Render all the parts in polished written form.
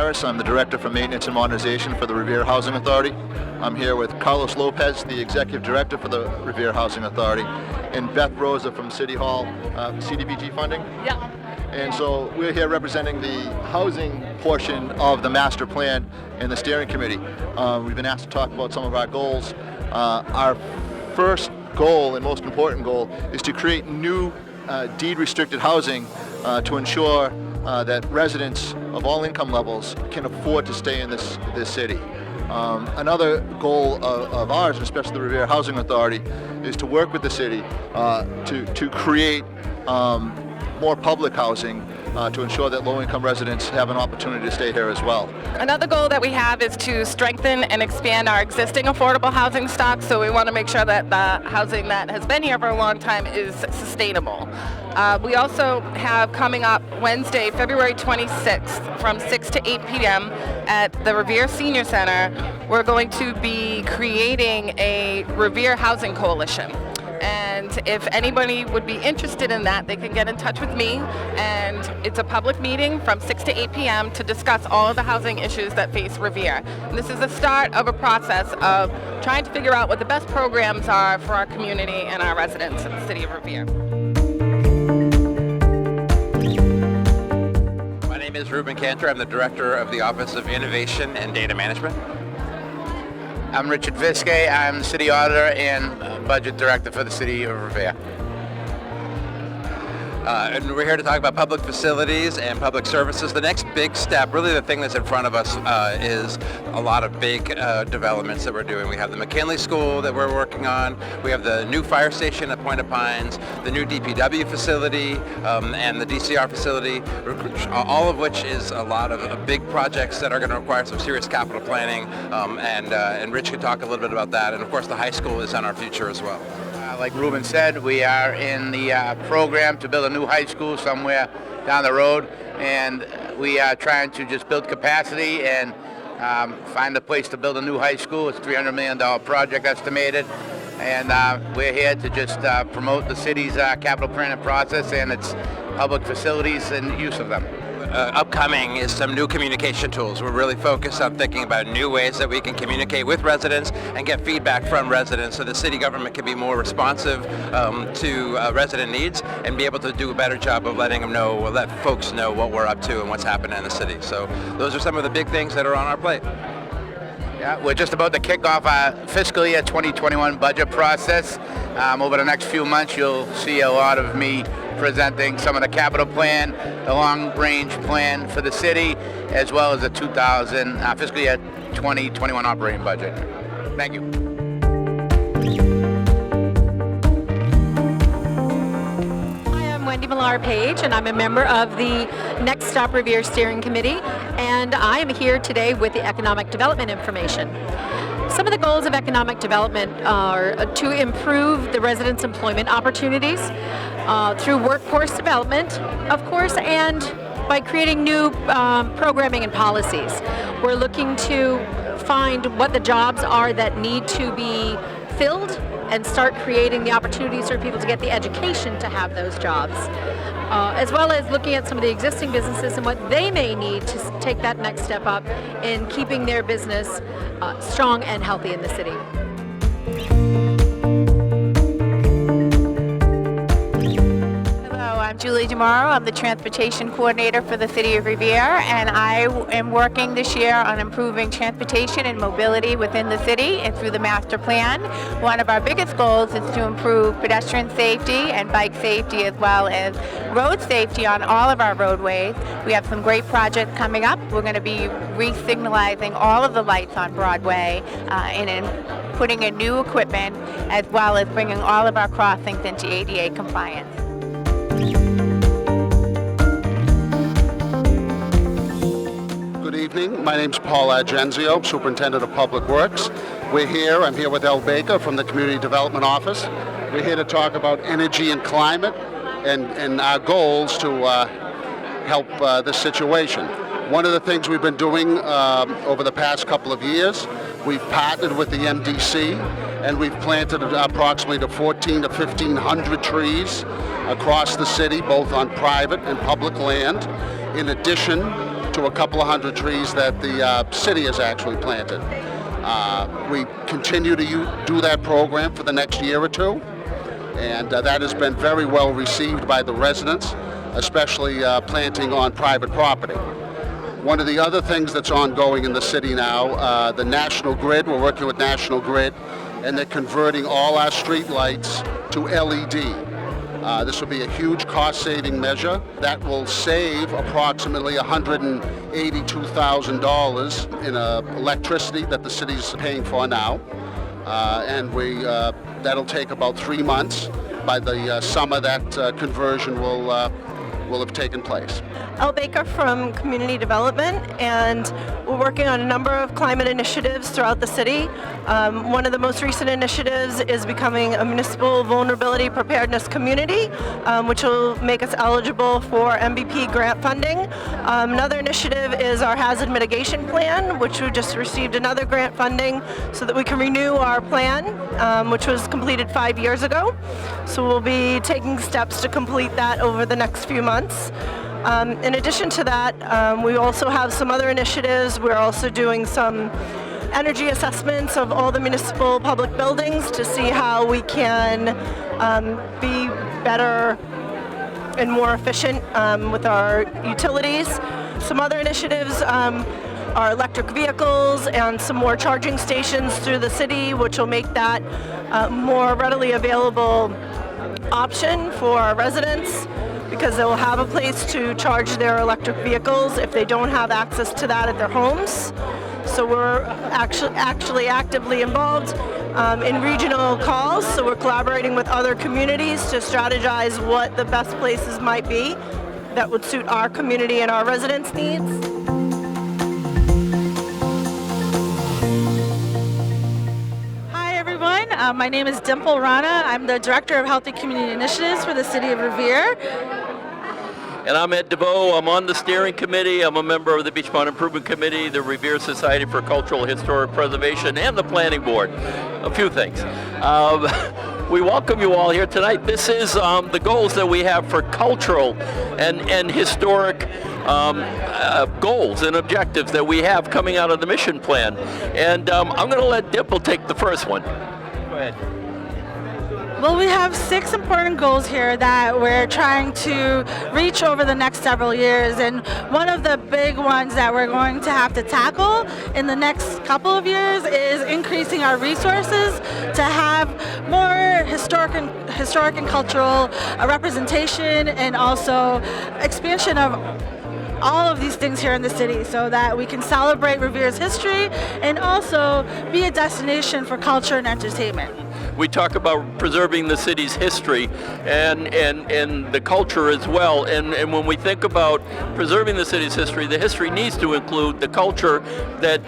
Harris. I'm the Director for Maintenance and Modernization for the Revere Housing Authority. I'm here with Carlos Lopez, the Executive Director for the Revere Housing Authority, and Beth Rosa from City Hall, CDBG funding. Yeah. And so we're here representing the housing portion of the master plan and the steering committee. We've been asked to talk about some of our goals. Our first goal and most important goal is to create new deed-restricted housing to ensure that residents of all income levels can afford to stay in this city. Another goal of ours, especially the Revere Housing Authority, is to work with the city to create more public housing to ensure that low-income residents have an opportunity to stay here as well. Another goal that we have is to strengthen and expand our existing affordable housing stock, so we want to make sure that the housing that has been here for a long time is sustainable. We also have coming up Wednesday, February 26th from 6 to 8 p.m. at the Revere Senior Center, we're going to be creating a Revere Housing Coalition. And if anybody would be interested in that, they can get in touch with me. And it's a public meeting from 6 to 8 p.m. to discuss all of the housing issues that face Revere. And this is the start of a process of trying to figure out what the best programs are for our community and our residents in the city of Revere. My name is Ruben Cantor. I'm the Director of the Office of Innovation and Data Management. I'm Richard Viskey. I'm the City Auditor and Budget Director for the City of Revere. And we're here to talk about public facilities and public services. The next big step, really the thing that's in front of us, is a lot of big developments that we're doing. We have the McKinley School that we're working on. We have the new fire station at Point of Pines, the new DPW facility, and the DCR facility, all of which is a lot of big projects that are going to require some serious capital planning. And Rich could talk a little bit about that. And of course, the high school is on our future as well. Like Ruben said, we are in the program to build a new high school somewhere down the road, and we are trying to just build capacity and find a place to build a new high school. It's a $300 million project estimated, and we're here to just promote the city's capital planning process and its public facilities and use of them. Upcoming is some new communication tools. We're really focused on thinking about new ways that we can communicate with residents and get feedback from residents so the city government can be more responsive to resident needs and be able to do a better job of letting them know, let folks know what we're up to and what's happening in the city. So those are some of the big things that are on our plate. Yeah, we're just about to kick off our fiscal year 2021 budget process. Over the next few months, you'll see a lot of me presenting some of the capital plan, the long-range plan for the city, as well as the fiscal year 2021 operating budget. Thank you. Wendy Millar-Page, and I'm a member of the Next Step Revere Steering Committee, and I am here today with the economic development information. Some of the goals of economic development are to improve the residents' employment opportunities through workforce development, of course, and by creating new programming and policies. We're looking to find what the jobs are that need to be filled and start creating the opportunities for people to get the education to have those jobs, as well as looking at some of the existing businesses and what they may need to take that next step up in keeping their business strong and healthy in the city. I'm Julie DeMauro. I'm the Transportation Coordinator for the City of Revere, and I am working this year on improving transportation and mobility within the city and through the master plan. One of our biggest goals is to improve pedestrian safety and bike safety, as well as road safety on all of our roadways. We have some great projects coming up. We're going to be re-signalizing all of the lights on Broadway and putting in new equipment, as well as bringing all of our crossings into ADA compliance. Good evening. My name's Paul Agenzio, Superintendent of Public Works. I'm here with El Baker from the Community Development Office. We're here to talk about energy and climate and our goals to help this situation. One of the things we've been doing over the past couple of years, we've partnered with the MDC and we've planted approximately 1,400 to 1,500 trees across the city, both on private and public land. In addition to a couple of hundred trees that the city has actually planted. We continue to do that program for the next year or two, and that has been very well received by the residents, especially planting on private property. One of the other things that's ongoing in the city now, the National Grid, we're working with National Grid, and they're converting all our street lights to LED. This will be a huge cost-saving measure that will save approximately $182,000 in electricity that the city's paying for now, and that'll take about 3 months. By the summer, that conversion will have taken place. Elle Baker from Community Development, and we're working on a number of climate initiatives throughout the city. One of the most recent initiatives is becoming a municipal vulnerability preparedness community, which will make us eligible for MVP grant funding. Another initiative is our hazard mitigation plan, which we just received another grant funding so that we can renew our plan, which was completed 5 years ago. So we'll be taking steps to complete that over the next few months. In addition to that, we also have some other initiatives. We're also doing some energy assessments of all the municipal public buildings to see how we can be better and more efficient with our utilities. Some other initiatives are electric vehicles and some more charging stations through the city, which will make that more readily available option for our residents, because they will have a place to charge their electric vehicles if they don't have access to that at their homes. So we're actually actively involved in regional calls, so we're collaborating with other communities to strategize what the best places might be that would suit our community and our residents' needs. My name is Dimple Rana. I'm the Director of Healthy Community Initiatives for the City of Revere. And I'm Ed DeVoe. I'm on the steering committee. I'm a member of the Beachmont Improvement Committee, the Revere Society for Cultural Historic Preservation, and the Planning Board. A few things. We welcome you all here tonight. This is the goals that we have for cultural and historic goals and objectives that we have coming out of the mission plan. And I'm going to let Dimple take the first one. Go ahead. Well, we have 6 important goals here that we're trying to reach over the next several years, and one of the big ones that we're going to have to tackle in the next couple of years is increasing our resources to have more historic and cultural representation, and also expansion of all of these things here in the city, so that we can celebrate Revere's history and also be a destination for culture and entertainment. We talk about preserving the city's history and the culture as well. And when we think about preserving the city's history, the history needs to include the culture that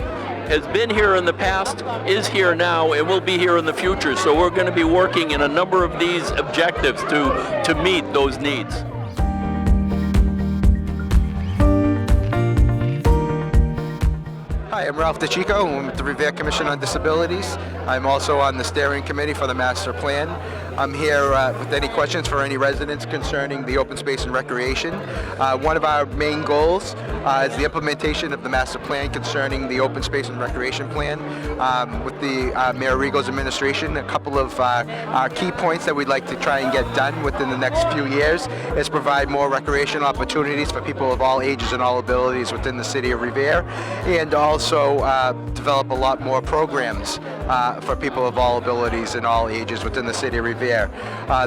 has been here in the past, is here now, and will be here in the future. So we're going to be working in a number of these objectives to meet those needs. Hi, I'm Ralph DeChico. I'm with the Revere Commission on Disabilities. I'm also on the steering committee for the master plan. I'm here with any questions for any residents concerning the open space and recreation. One of our main goals is the implementation of the master plan concerning the open space and recreation plan. With the Mayor Regal's administration, a couple of our key points that we'd like to try and get done within the next few years is provide more recreation opportunities for people of all ages and all abilities within the city of Revere, and also develop a lot more programs for people of all abilities and all ages within the city of Revere.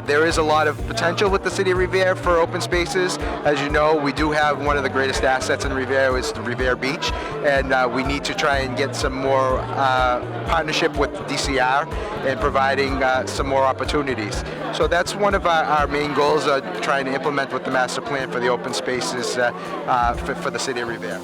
There is a lot of potential with the city of Revere for open spaces. As you know, we do have one of the greatest assets in Revere is the Revere Beach, and we need to try and get some more partnership with DCR and providing some more opportunities. So that's one of our main goals, trying to implement with the master plan for the open spaces for the city of Revere.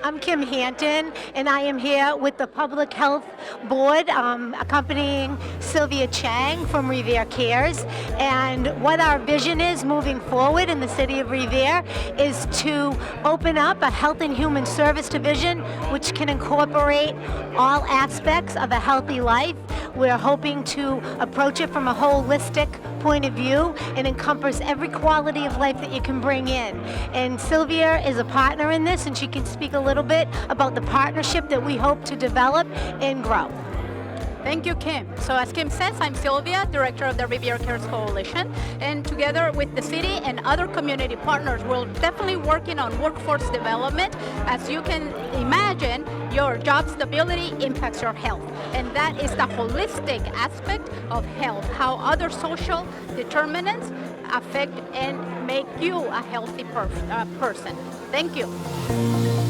I'm Kim Hanton, and I am here with the Public Health Board, accompanying Sylvia Chang from Revere Cares. And what our vision is moving forward in the city of Revere is to open up a Health and Human Service division which can incorporate all aspects of a healthy life. We're hoping to approach it from a holistic point of view and encompass every quality of life that you can bring in. And Sylvia is a partner in this, and she can speak a little bit about the partnership that we hope to develop and grow. Thank you, Kim. So as Kim says, I'm Sylvia, Director of the Revere Cares Coalition, and together with the city and other community partners, we're definitely working on workforce development. As you can imagine, your job stability impacts your health, and that is the holistic aspect of health, how other social determinants affect and make you a healthy person. Thank you.